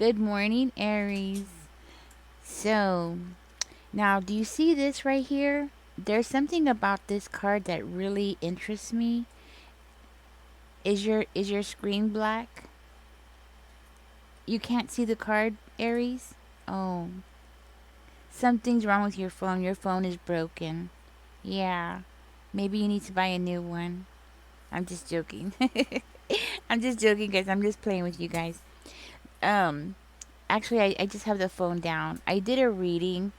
Good morning, Aries. So, now do you see this right here? There's something about this card that really interests me. Is your screen black? You can't see the card, Aries? Oh, something's wrong with your phone. Your phone is broken. Yeah. Maybe you need to buy a new one. I'm just joking. I'm just joking, guys. I'm just playing with you guys. Um, Actually, I just have the phone down. I did a reading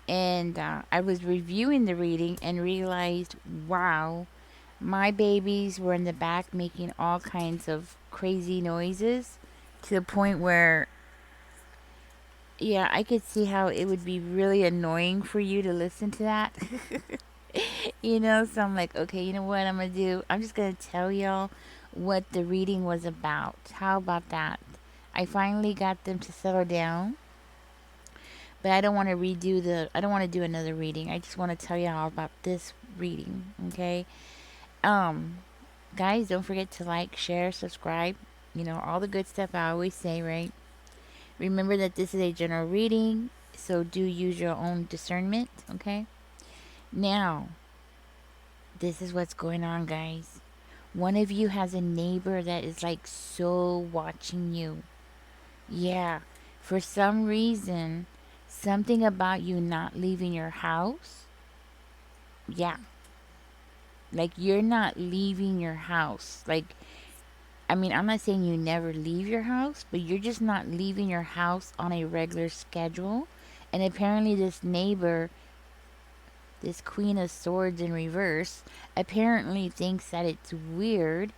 and I was reviewing the reading and realized, wow, my babies were in the back making all kinds of crazy noises to the point where, yeah, I could see how it would be really annoying for you to listen to that. So I'm like, okay, you know what I'm going to do? I'm just going to tell y'all what the reading was about. How about that? I finally got them to settle down, but I don't want to I don't want to do another reading. I just want to tell y'all about this reading, okay? Um, Guys, don't forget to like, share, subscribe. All the good stuff I always say, right? Remember that this is a general reading, so do use your own discernment, okay? Now, this is what's going on, guys. One of you has a neighbor that is like so watching you. Yeah, for some reason, something about you not leaving your house. Yeah, like you're not leaving your house. Like, I mean, I'm not saying you never leave your house, but you're just not leaving your house on a regular schedule. And apparently, this neighbor, this Queen of Swords in reverse, apparently thinks that it's weird,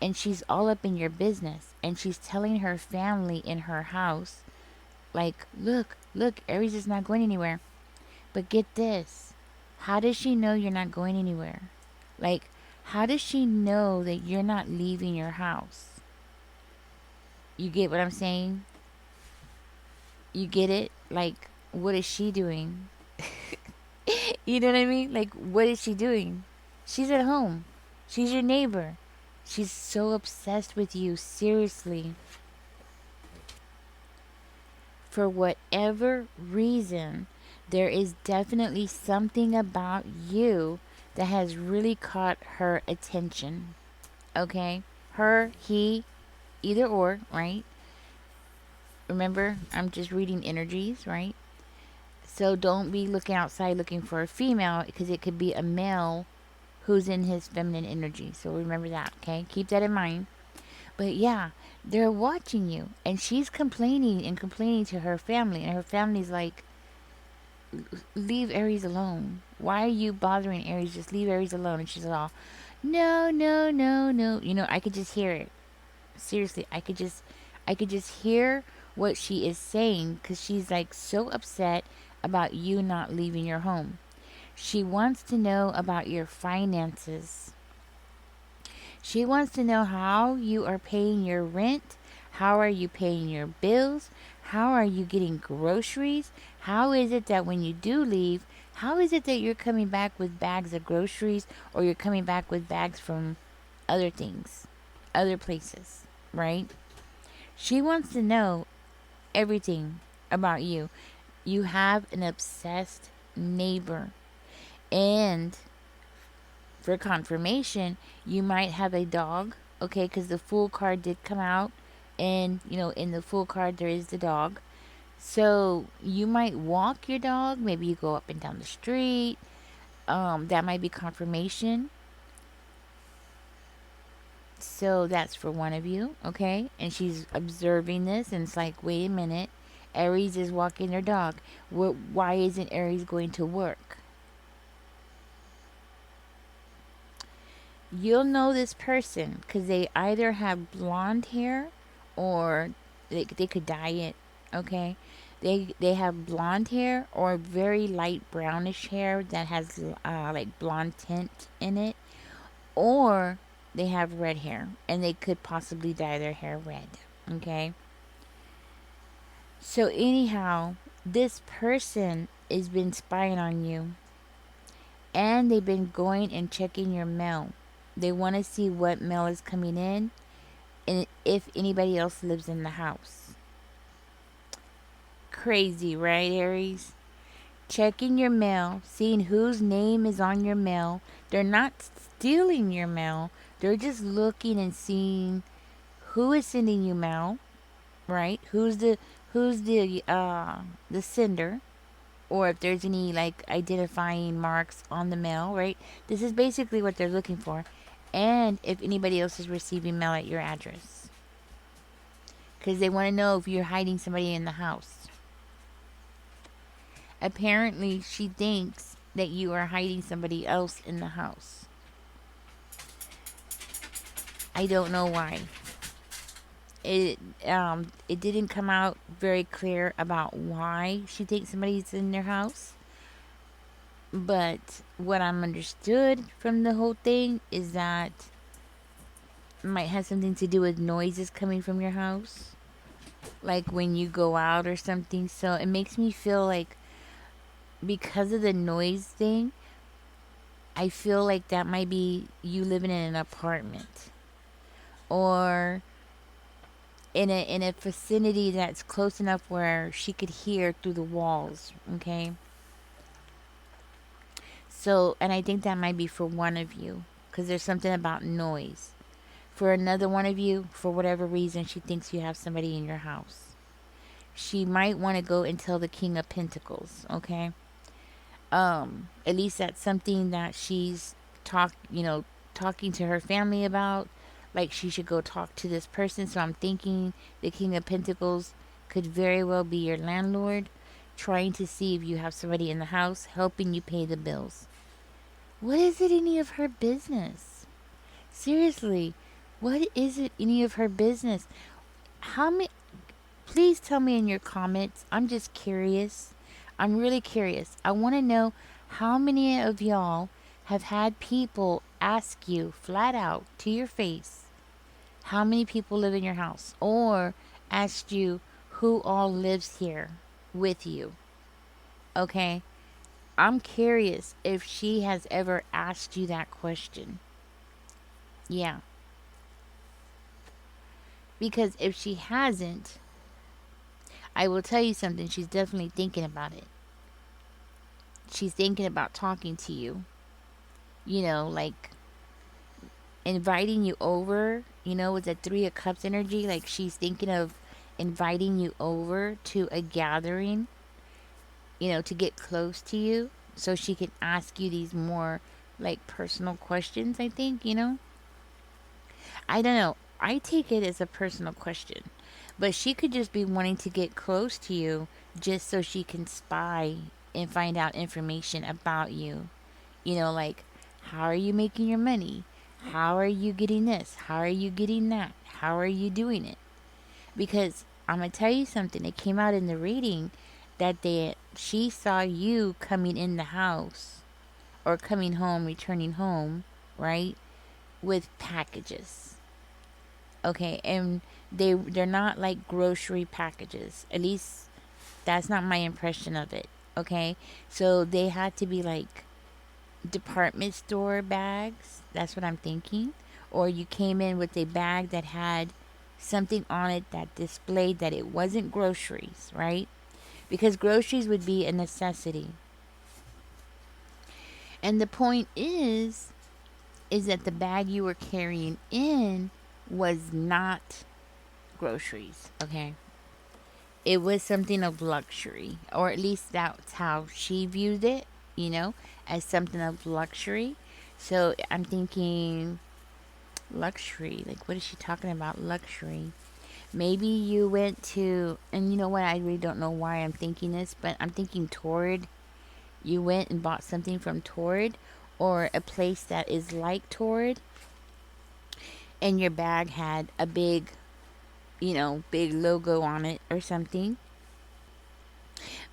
and she's all up in your business. And she's telling her family in her house, like, look, Aries is not going anywhere. But get this, how does she know you're not going anywhere? Like, how does she know that you're not leaving your house? You get what I'm saying? You get it? Like, what is she doing? You know what I mean? Like, what is she doing? She's at home. She's your neighbor. She's so obsessed with you, seriously. For whatever reason, there is definitely something about you that has really caught her attention. Okay? Her, he, either or, right? Remember, I'm just reading energies, right? So don't be looking outside looking for a female because it could be a male who's in his feminine energy. So remember that, okay? Keep that in mind. But yeah, they're watching you. And she's complaining and complaining to her family. And her family's like, leave Aries alone. Why are you bothering Aries? Just leave Aries alone. And she's all, no, no, no, no. I could just hear it. Seriously, I could just hear what she is saying because she's like so upset about you not leaving your home. She wants to know about your finances. She wants to know how you are paying your rent. How are you paying your bills? How are you getting groceries? How is it that when you do leave, how is it that you're coming back with bags of groceries or you're coming back with bags from other things, other places, right? She wants to know everything about you. You have an obsessed neighbor. And for confirmation, you might have a dog, okay? Because the Fool card did come out. And, in the Fool card, there is the dog. So you might walk your dog. Maybe you go up and down the street. That might be confirmation. So that's for one of you, okay? And she's observing this, and it's like, wait a minute. Aries is walking their dog. Why isn't Aries going to work? You'll know this person because they either have blonde hair or they could dye it, okay? They have blonde hair or very light brownish hair that has like blonde tint in it, or they have red hair and they could possibly dye their hair red, okay? So anyhow, this person has been spying on you, and they've been going and checking your mail. They want to see what mail is coming in and if anybody else lives in the house. Crazy, right, Aries? Checking your mail, seeing whose name is on your mail. They're not stealing your mail. They're just looking and seeing who is sending you mail, right? Who's the sender, or if there's any like identifying marks on the mail, right? This is basically what they're looking for. And if anybody else is receiving mail at your address, because they want to know if you're hiding somebody in the house. Apparently, she thinks that you are hiding somebody else in the house. I don't know why. It it didn't come out very clear about why she thinks somebody's in their house. But what I'm understood from the whole thing is that it might have something to do with noises coming from your house, like when you go out or something. So it makes me feel like because of the noise thing, I feel like that might be you living in an apartment or in a vicinity that's close enough where she could hear through the walls, okay? So, and I think that might be for one of you because there's something about noise. For another one of you, for whatever reason, she thinks you have somebody in your house. She might want to go and tell the King of Pentacles, okay? At least that's something that she's talking to her family about. Like she should go talk to this person. So I'm thinking the King of Pentacles could very well be your landlord, trying to see if you have somebody in the house helping you pay the bills. What is it any of her business? Seriously, what is it any of her business? How many? Please tell me in your comments. I'm just curious. I'm really curious. I want to know how many of y'all have had people ask you flat out to your face how many people live in your house, or asked you who all lives here with you. Okay? I'm curious if she has ever asked you that question. Yeah. Because if she hasn't, I will tell you something. She's definitely thinking about it. She's thinking about talking to you. Like inviting you over, with that Three of Cups energy. Like she's thinking of inviting you over to a gathering, to get close to you so she can ask you these more like personal questions, I think. I don't know. I take it as a personal question. But she could just be wanting to get close to you just so she can spy and find out information about you. Like, how are you making your money? How are you getting this? How are you getting that? How are you doing it? Because I'm going to tell you something. It came out in the reading that she saw you coming in the house or coming home, returning home, right? With packages. Okay, and they're not like grocery packages. At least that's not my impression of it. Okay, so they had to be like department store bags. That's what I'm thinking. Or you came in with a bag that had something on it that displayed that it wasn't groceries, right? Because groceries would be a necessity. And the point is that the bag you were carrying in was not groceries, okay? It was something of luxury, or at least that's how she viewed it, as something of luxury. So I'm thinking luxury. Like, what is she talking about? Luxury. Maybe you went to, and you know what? I really don't know why I'm thinking this, but I'm thinking Torrid. You went and bought something from Torrid, or a place that is like Torrid, and your bag had a big, big logo on it or something.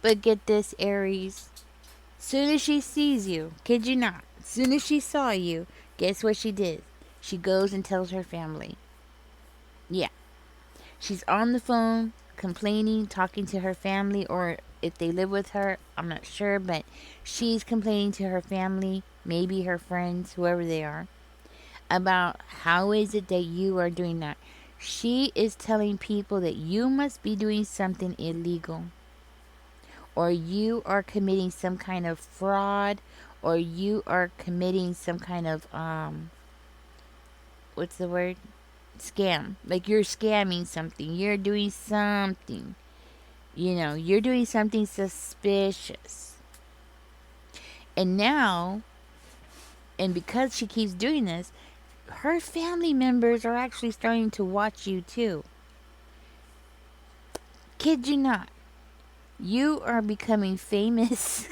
But get this, Aries. Soon as she sees you, kid you not, soon as she saw you, guess what she did? She goes and tells her family. Yeah. She's on the phone, complaining, talking to her family, or if they live with her, I'm not sure, but she's complaining to her family, maybe her friends, whoever they are, about how is it that you are doing that. She is telling people that you must be doing something illegal. or you are committing some kind of fraud, or you are committing some kind of what's the word, scam. Like you're scamming something, you're doing something, you're doing something suspicious. And now, and because she keeps doing this, her family members are actually starting to watch you too. Kid you not. You are becoming famous.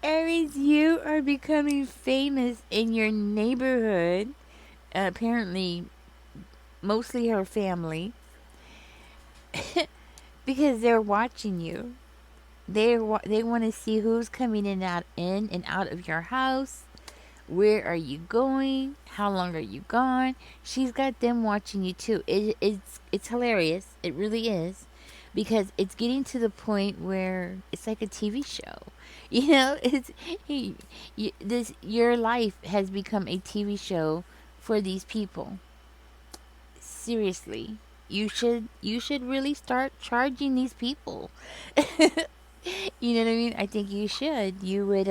Aries, you are becoming famous in your neighborhood. Apparently, mostly her family, because they're watching you. They want to see who's coming in and out of your house. Where are you going? How long are you gone? She's got them watching you too. It's hilarious. It really is, because it's getting to the point where it's like a TV show. It's your life has become a TV show for these people. Seriously, you should really start charging these people. You know what I mean? I think you should. You would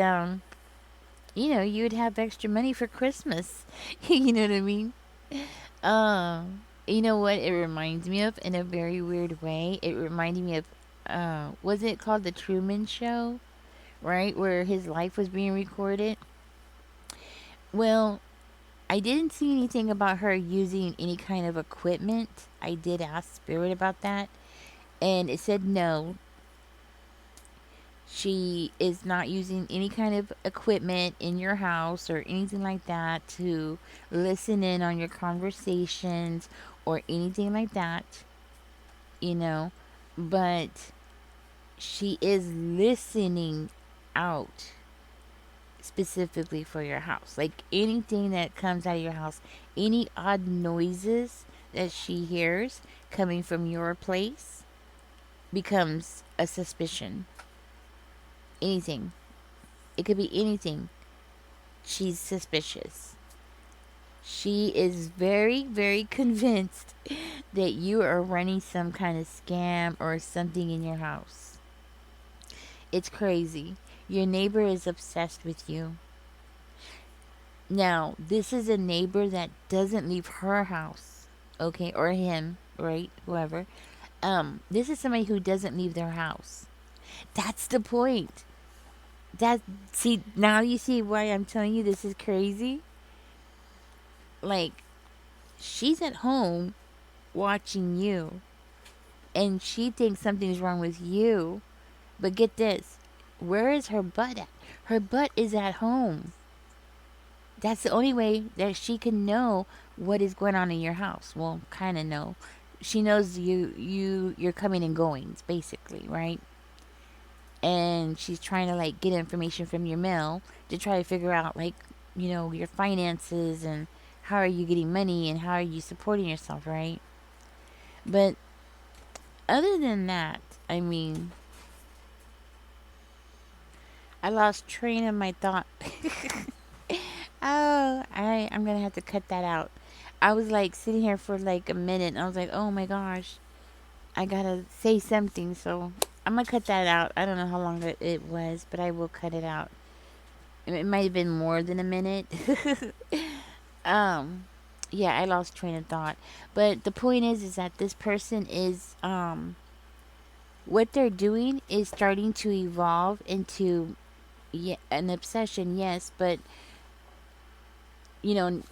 you would have extra money for Christmas. You know what I mean? You know what it reminds me of in a very weird way? It reminded me of, was it called The Truman Show? Right? Where his life was being recorded? Well, I didn't see anything about her using any kind of equipment. I did ask Spirit about that, and it said no. She is not using any kind of equipment in your house or anything like that to listen in on your conversations or anything like that, you know. But she is listening out specifically for your house. Like anything that comes out of your house, any odd noises that she hears coming from your place becomes a suspicion. Anything. It could be anything. She's suspicious. She is very, very convinced that you are running some kind of scam or something in your house. It's crazy. Your neighbor is obsessed with you. Now, this is a neighbor that doesn't leave her house, okay, or him, right? Whoever. This is somebody who doesn't leave their house. That's the point. That See, now you see why I'm telling you this is crazy. Like, she's at home watching you, and she thinks something's wrong with you. But get this, where is her butt at? Her butt is at home. That's the only way that she can know what is going on in your house. Well, kind of know. She knows you're coming and goings, basically, right? And she's trying to like get information from your mail to try to figure out like, your finances and how are you getting money and how are you supporting yourself, right? But other than that, I mean, I lost train of my thought. Oh, I'm gonna have to cut that out. I was like sitting here for like a minute and I was like, oh my gosh, I gotta say something, so I'm gonna cut that out. I don't know how long it was, but I will cut it out. It might have been more than a minute. um, yeah, I lost train of thought. But the point is that this person is what they're doing is starting to evolve into, yeah, an obsession, yes, but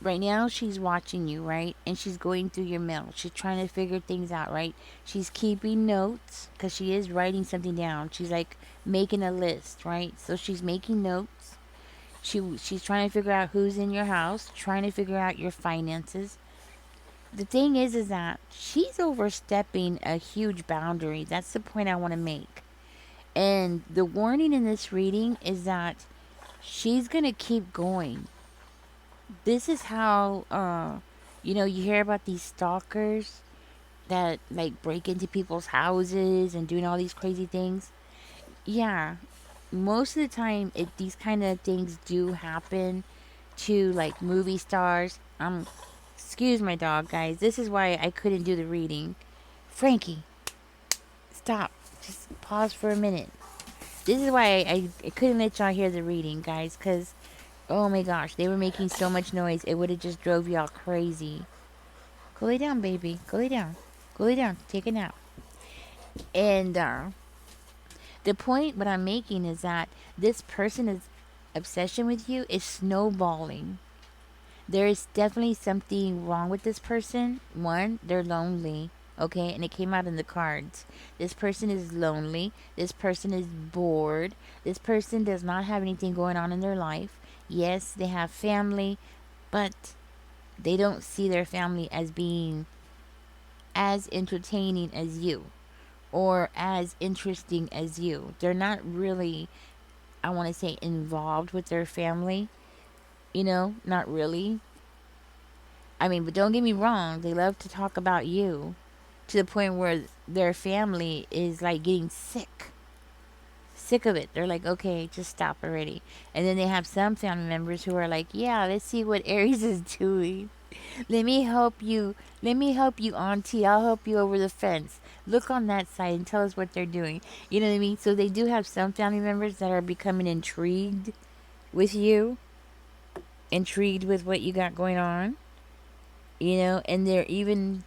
right now she's watching you, right? And she's going through your mail. She's trying to figure things out, right? She's keeping notes because she is writing something down. She's like making a list, right? So she's making notes. She's trying to figure out who's in your house, trying to figure out your finances. The thing is that she's overstepping a huge boundary. That's the point I want to make. And the warning in this reading is that she's going to keep going. This is how you hear about these stalkers that like break into people's houses and doing all these crazy things. Yeah, most of the time these kind of things do happen to like movie stars. Excuse my dog, guys. This is why I couldn't do the reading. Frankie, stop. Just pause for a minute. This is why I couldn't let y'all hear the reading, guys, because, oh my gosh, they were making so much noise. It would have just drove y'all crazy. Go lay down, baby. Go lay down. Go lay down. Take a nap. And the point what I'm making is that this person's obsession with you is snowballing. There is definitely something wrong with this person. One, they're lonely. Okay, and it came out in the cards. This person is lonely. This person is bored. This person does not have anything going on in their life. Yes, they have family, but they don't see their family as being as entertaining as you or as interesting as you. They're not really, I want to say, involved with their family. Not really. I mean, but don't get me wrong, they love to talk about you to the point where their family is like getting sick of it. They're like, okay, just stop already. And then they have some family members who are like, yeah, let's see what Aries is doing. Let me help you. Let me help you, Auntie. I'll help you over the fence. Look on that side and tell us what they're doing. You know what I mean? So they do have some family members that are becoming intrigued with you, intrigued with what you got going on, and they're even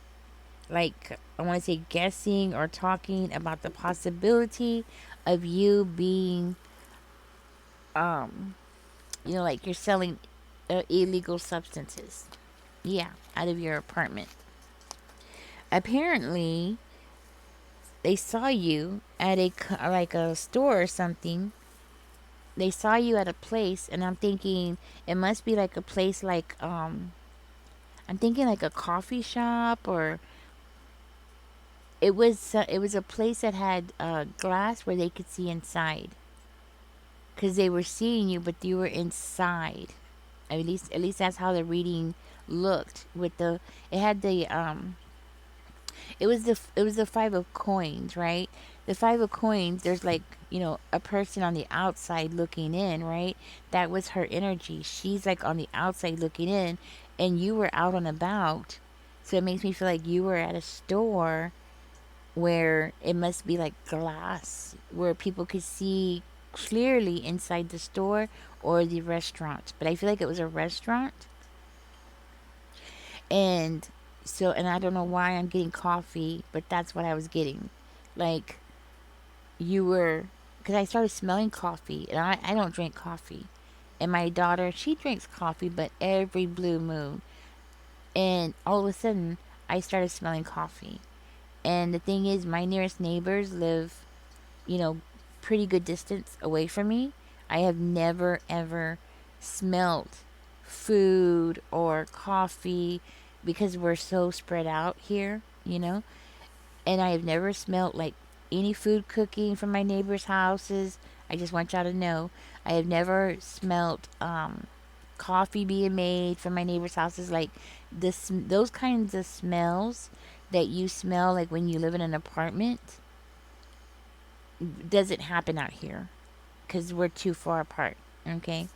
like, I want to say, guessing or talking about the possibility of you being, um, like you're selling illegal substances. Yeah, out of your apartment. Apparently, they saw you at like a store or something. They saw you at a place, and I'm thinking it must be like a place like I'm thinking like a coffee shop, or it was a place that had glass where they could see inside, because they were seeing you, but you were inside. At least that's how the reading looked. With the it had the it was the 5 of coins, right? The 5 of coins, there's like, a person on the outside looking in, right? That was her energy. She's like on the outside looking in, and you were out and about. So it makes me feel like you were at a store where it must be like glass, where people could see clearly inside the store or the restaurant. But I feel like it was a restaurant. And and I don't know why I'm getting coffee, but that's what I was getting. Like, you were, because I started smelling coffee, and I don't drink coffee. And my daughter, she drinks coffee, but every blue moon. And all of a sudden, I started smelling coffee. And the thing is, my nearest neighbors live, you know, pretty good distance away from me. I have never ever smelt food or coffee because we're so spread out here. And I have never smelt like any food cooking from my neighbors' houses. I just want y'all to know. I have never smelt coffee being made from my neighbors' houses. Like those kinds of smells that you smell like when you live in an apartment doesn't happen out here because we're too far apart. Okay,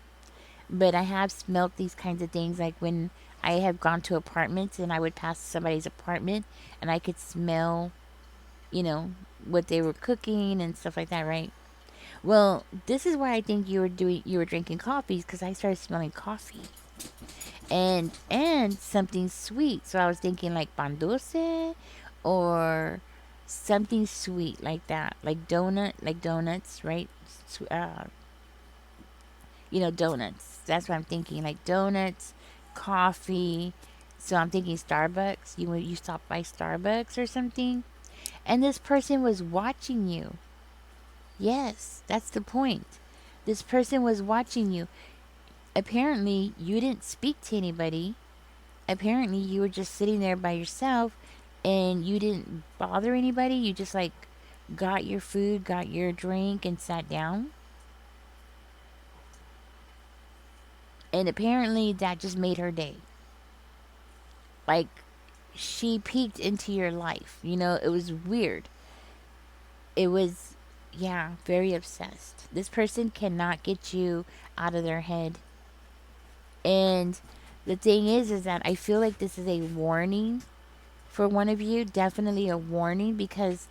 but I have smelt these kinds of things like when I have gone to apartments and I would pass somebody's apartment and I could smell, you know, what they were cooking and stuff like that, right? Well, this is why I think you were drinking coffees, because I started smelling coffee and something sweet. So I was thinking like pan dulce or something sweet like that, like donuts, right? Donuts. That's what I'm thinking, like donuts, coffee. So I'm thinking Starbucks. You stop by Starbucks or something, and this person was watching you. Yes, that's the point. This person was watching you. Apparently, you didn't speak to anybody. Apparently, you were just sitting there by yourself and you didn't bother anybody. You just like got your food, got your drink, and sat down. And apparently, that just made her day. Like, she peeked into your life. It was weird. It was, yeah, very obsessed. This person cannot get you out of their head. And the thing is that I feel like this is a warning for one of you. Definitely a warning, because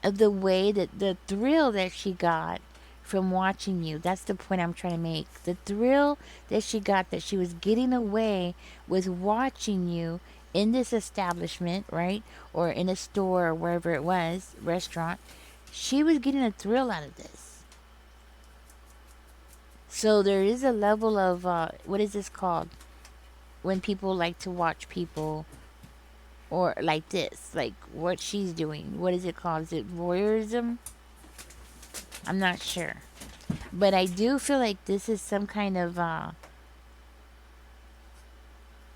of the way that the thrill that she got from watching you. That's the point I'm trying to make. The thrill that she got, that she was getting away with watching you in this establishment, right? Or in a store or wherever it was, restaurant. She was getting a thrill out of this. So there is a level of, what is this called? When people like to watch people, or like this, like what she's doing. What is it called? Is it voyeurism? I'm not sure. But I do feel like this is some kind of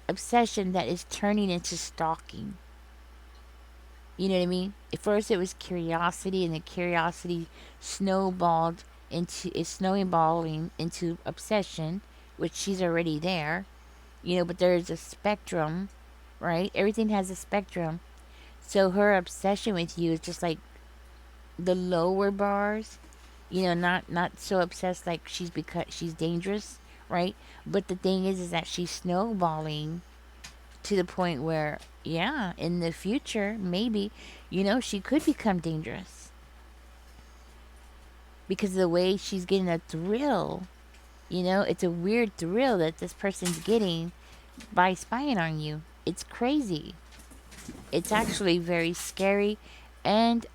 obsession that is turning into stalking. You know what I mean? At first it was curiosity, and the curiosity snowballed into, is snowballing into obsession, which she's already there. You know, but there's a spectrum, right? Everything has a spectrum. So her obsession with you is just like the lower bars, you know, not so obsessed like she's, because she's dangerous, right? But the thing is that she's snowballing to the point where, yeah, in the future, maybe, you know, she could become dangerous because of the way she's getting a thrill. You know, it's a weird thrill that this person's getting by spying on you. It's crazy. It's actually very scary, and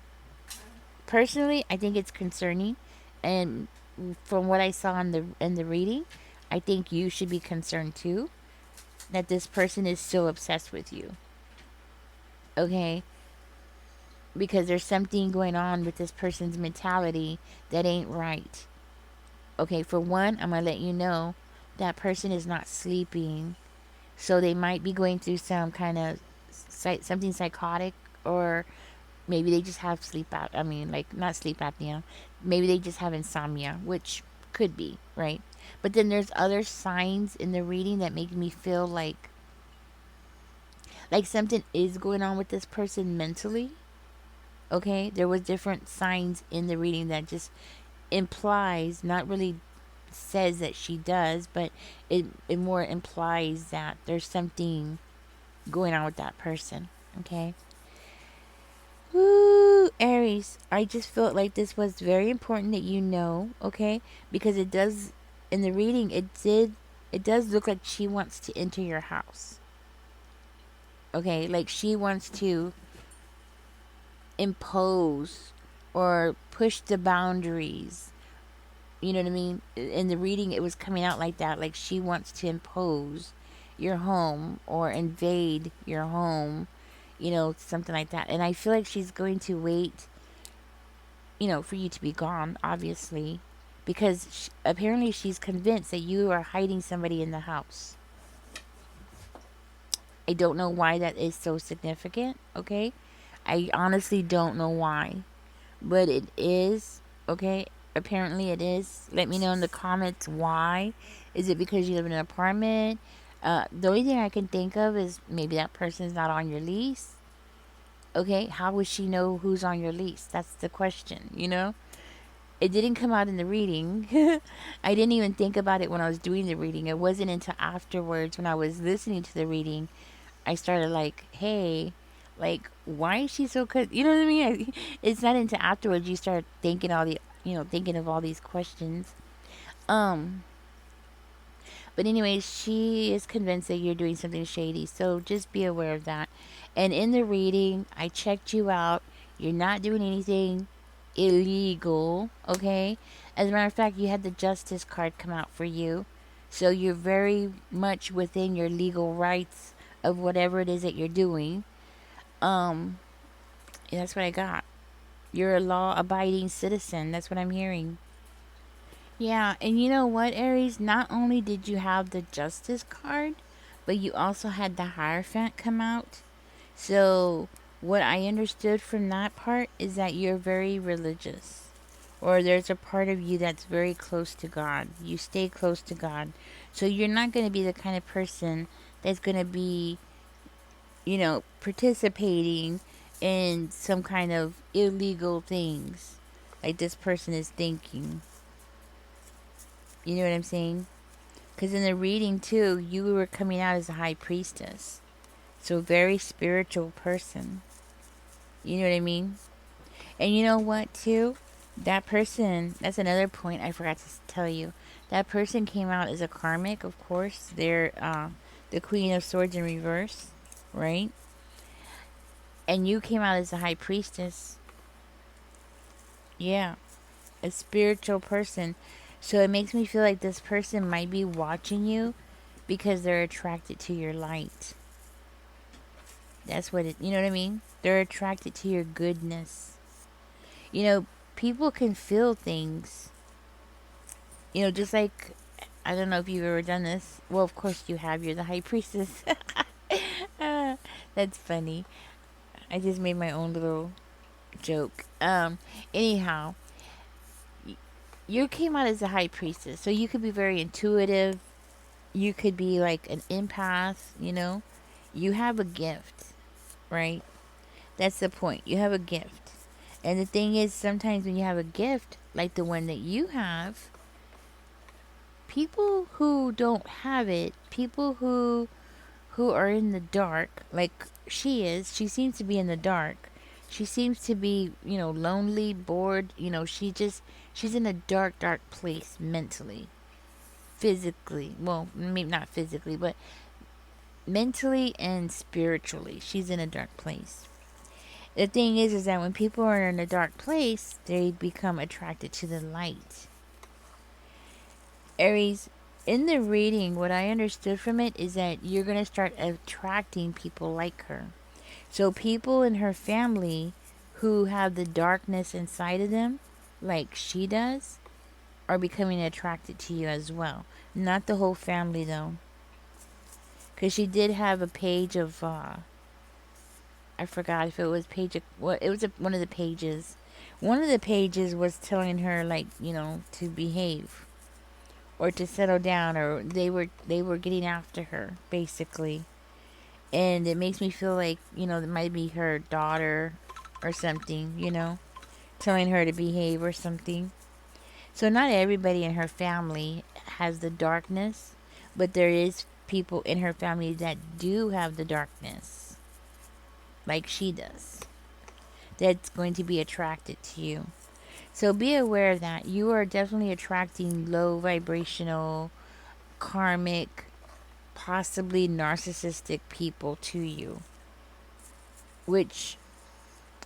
personally, I think it's concerning. And from what I saw in the reading, I think you should be concerned too, that this person is so obsessed with you. Okay? Because there's something going on with this person's mentality that ain't right. Okay, for one, I'm going to let you know that person is not sleeping. So they might be going through some kind of something psychotic, or maybe they just have sleep out. I mean, like, not sleep apnea. Maybe they just have insomnia, which could be, right? But then there's other signs in the reading that make me feel like something is going on with this person mentally. Okay, there was different signs in the reading that just implies, not really says that she does, but it more implies that there's something going on with that person. Okay. Woo, Aries. I just felt like this was very important that you know, okay? Because it does, in the reading, it does look like she wants to enter your house. Okay, like she wants to impose or push the boundaries. You know what I mean? In the reading, it was coming out like that. Like she wants to impose your home or invade your home, you know, something like that. And I feel like she's going to wait, you know, for you to be gone, obviously, because apparently she's convinced that you are hiding somebody in the house. I don't know why that is so significant, okay? I honestly don't know why, but it is, okay? Apparently it is. Let me know in the comments why. Is it because you live in an apartment? The only thing I can think of is maybe that person's not on your lease. Okay, how would she know who's on your lease? That's the question, you know? It didn't come out in the reading. I didn't even think about it when I was doing the reading. It wasn't until afterwards, when I was listening to the reading, I started like, hey, like, why is she so good? You know what I mean? It's not until afterwards you start thinking all the, you know, thinking of all these questions. Um, but anyways, she is convinced that you're doing something shady. So just be aware of that. And in the reading, I checked you out. You're not doing anything illegal, okay? As a matter of fact, you had the justice card come out for you. So you're very much within your legal rights of whatever it is that you're doing. Um, yeah, that's what I got. You're a law abiding citizen. That's what I'm hearing. Yeah, and you know what, Aries? Not only did you have the Justice card, but you also had the Hierophant come out. So, what I understood from that part is that you're very religious. Or there's a part of you that's very close to God. You stay close to God. So, you're not going to be the kind of person that's going to be, you know, participating in some kind of illegal things like this person is thinking. You know what I'm saying? Because in the reading, too, you were coming out as a high priestess. So, very spiritual person. You know what I mean? And you know what, too? That person, that's another point I forgot to tell you. That person came out as a karmic, of course. They're the Queen of Swords in reverse, right? And you came out as a high priestess. Yeah, a spiritual person. So it makes me feel like this person might be watching you because they're attracted to your light. That's what it, you know what I mean? They're attracted to your goodness. You know, people can feel things. You know, just like, I don't know if you've ever done this. Well, of course you have. You're the high priestess. That's funny. I just made my own little joke. Anyhow, you came out as a high priestess, so you could be very intuitive. You could be like an empath, you know. You have a gift, right? That's the point. You have a gift. And the thing is, sometimes when you have a gift, like the one that you have, people who don't have it, people who are in the dark, like she is, she seems to be in the dark. She seems to be, you know, lonely, bored, you know, she's in a dark, dark place mentally, physically. Well, maybe not physically, but mentally and spiritually. She's in a dark place. The thing is that when people are in a dark place, they become attracted to the light. Aries, in the reading, what I understood from it is that you're going to start attracting people like her. So people in her family who have the darkness inside of them, like she does, are becoming attracted to you as well. Not the whole family, though. Because she did have a page of, I forgot if it was page, well, it was one of the pages. One of the pages was telling her, like, you know, to behave or to settle down, or they were getting after her, basically. And it makes me feel like, you know, it might be her daughter or something, you know, telling her to behave or something. So not everybody in her family has the darkness, but there is people in her family that do have the darkness, like she does, that's going to be attracted to you. So be aware that you are definitely attracting low vibrational, karmic, possibly narcissistic people to you, which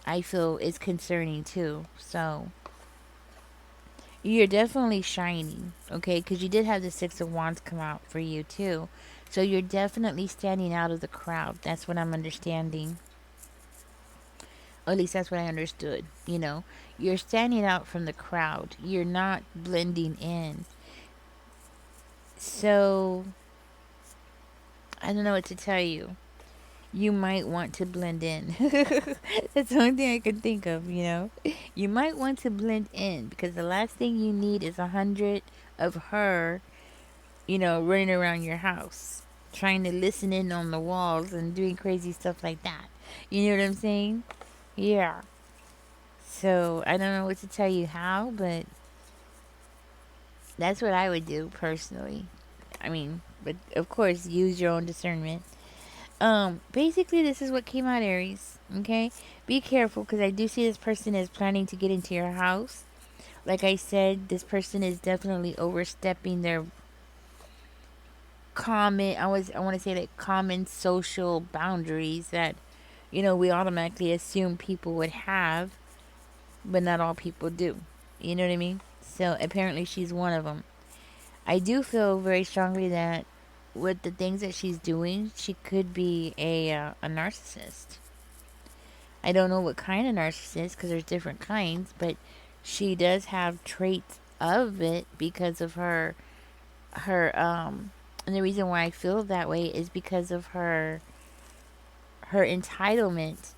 I feel is concerning too. So you're definitely shining, okay? Because you did have the Six of Wands come out for you too. So you're definitely standing out of the crowd. That's what I'm understanding. Or at least that's what I understood. You know, you're standing out from the crowd. You're not blending in. So I don't know what to tell you. You might want to blend in. That's the only thing I can think of, you know. You might want to blend in because the last thing you need is 100 of her, you know, running around your house, trying to listen in on the walls and doing crazy stuff like that. You know what I'm saying? Yeah. So I don't know what to tell you how, but that's what I would do personally. I mean, but of course, use your own discernment. Basically, this is what came out, Aries. Okay, be careful because I do see this person is planning to get into your house. Like I said, this person is definitely overstepping their I want to say like common social boundaries that, you know, we automatically assume people would have, but not all people do. You know what I mean? So apparently she's one of them. I do feel very strongly that with the things that she's doing, she could be a narcissist. I don't know what kind of narcissist because there's different kinds, but she does have traits of it because of her and the reason why I feel that way is because of her entitlement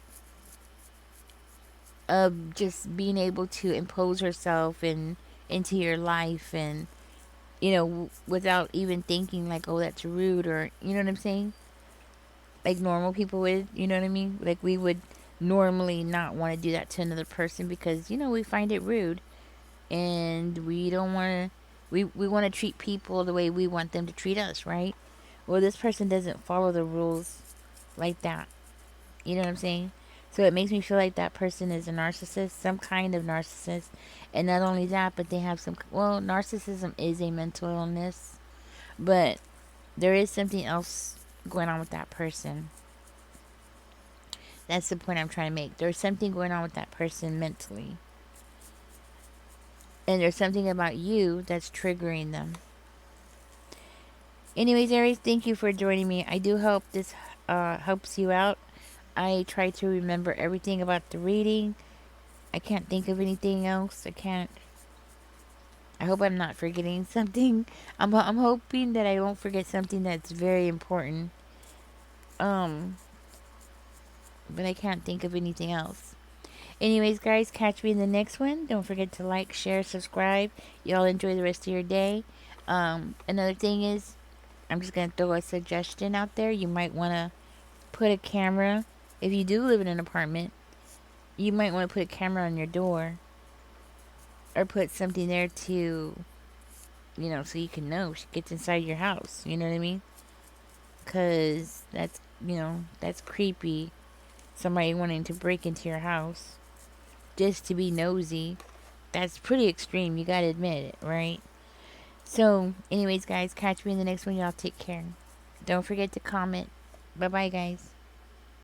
of just being able to impose herself and into your life, and you know, without even thinking like, oh, that's rude, or you know what I'm saying, like normal people would, you know what I mean, like we would normally not want to do that to another person because, you know, we find it rude and we don't want to, we want to treat people the way we want them to treat us, right? Well, this person doesn't follow the rules like that. You know what I'm saying? So it makes me feel like that person is a narcissist, some kind of narcissist. And not only that, but they have some, well, narcissism is a mental illness, but there is something else going on with that person. That's the point I'm trying to make. There's something going on with that person mentally. And there's something about you that's triggering them. Anyways, Aries, thank you for joining me. I do hope this helps you out. I try to remember everything about the reading. I can't think of anything else. I hope I'm not forgetting something. I'm hoping that I won't forget something that's very important. Um, but I can't think of anything else. Anyways, guys, catch me in the next one. Don't forget to like, share, subscribe. Y'all enjoy the rest of your day. Another thing is, I'm just gonna throw a suggestion out there. You might want to put a camera. If you do live in an apartment, you might want to put a camera on your door, or put something there to, so you can know she gets inside your house. You know what I mean? Because that's creepy. Somebody wanting to break into your house just to be nosy. That's pretty extreme. You gotta admit it, right? So, anyways, guys, catch me in the next one. Y'all take care. Don't forget to comment. Bye bye, guys.